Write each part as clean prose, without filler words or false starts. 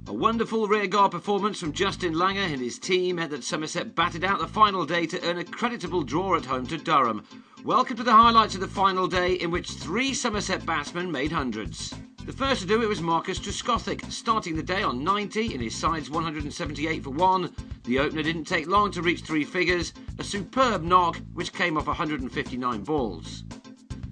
A wonderful rearguard performance from Justin Langer and his team meant that Somerset batted out the final day to earn a creditable draw at home to Durham. Welcome to the highlights of the final day, in which 3 Somerset batsmen made hundreds. The first to do it was Marcus Trescothick, starting the day on 90 in his side's 178 for 1. The opener didn't take long to reach 3 figures, a superb knock which came off 159 balls.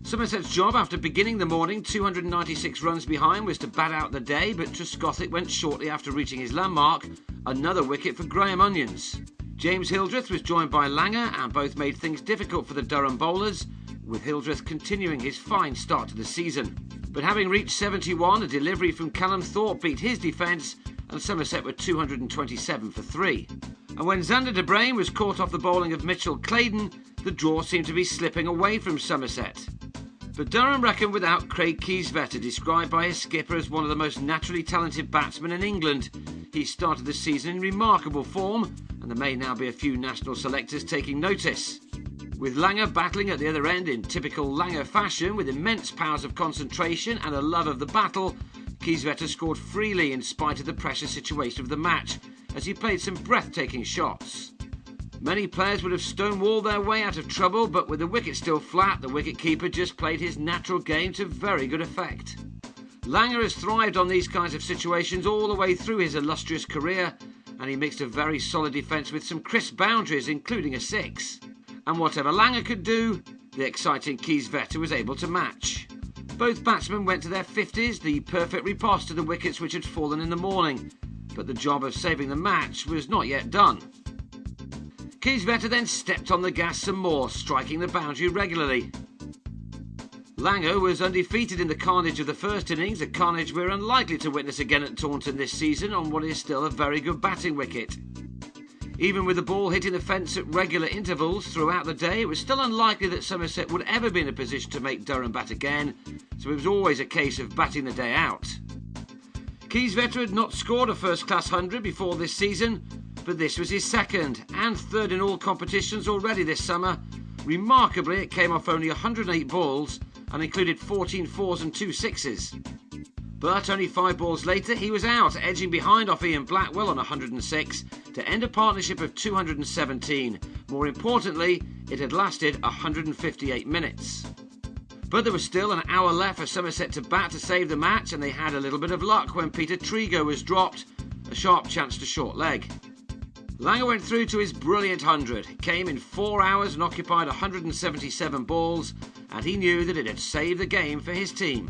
Somerset's job after beginning the morning 296 runs behind was to bat out the day, but Trescothick went shortly after reaching his landmark, another wicket for Graham Onions. James Hildreth was joined by Langer and both made things difficult for the Durham bowlers, with Hildreth continuing his fine start to the season. But having reached 71, a delivery from Callum Thorpe beat his defence and Somerset were 227 for 3. And when Xander de Bruyne was caught off the bowling of Mitchell Claydon, the draw seemed to be slipping away from Somerset. But Durham reckoned without Craig Kieswetter, described by his skipper as one of the most naturally talented batsmen in England. He started the season in remarkable form, and there may now be a few national selectors taking notice. With Langer battling at the other end in typical Langer fashion, with immense powers of concentration and a love of the battle, Kieswetter scored freely in spite of the pressure situation of the match, as he played some breathtaking shots. Many players would have stonewalled their way out of trouble, but with the wicket still flat, the wicket-keeper just played his natural game to very good effect. Langer has thrived on these kinds of situations all the way through his illustrious career, and he mixed a very solid defence with some crisp boundaries, including a 6. And whatever Langer could do, the exciting Kieswetter was able to match. Both batsmen went to their 50s, the perfect riposte to the wickets which had fallen in the morning, but the job of saving the match was not yet done. Kieswetter then stepped on the gas some more, striking the boundary regularly. Langer was undefeated in the carnage of the first innings, a carnage we're unlikely to witness again at Taunton this season on what is still a very good batting wicket. Even with the ball hitting the fence at regular intervals throughout the day, it was still unlikely that Somerset would ever be in a position to make Durham bat again, so it was always a case of batting the day out. Kieswetter had not scored a first-class 100 before this season, but this was his second and third in all competitions already this summer. Remarkably, it came off only 108 balls and included 14 fours and 2 sixes. But only 5 balls later, he was out, edging behind off Ian Blackwell on 106 to end a partnership of 217. More importantly, it had lasted 158 minutes. But there was still an hour left for Somerset to bat to save the match, and they had a little bit of luck when Peter Trigo was dropped, a sharp chance to short leg. Langer went through to his brilliant 100, came in 4 hours and occupied 177 balls, and he knew that it had saved the game for his team.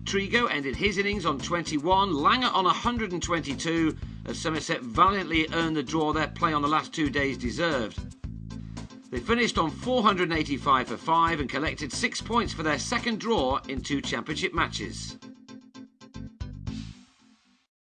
Trigo ended his innings on 21, Langer on 122, as Somerset valiantly earned the draw their play on the last 2 days deserved. They finished on 485 for 5 and collected 6 points for their second draw in 2 championship matches.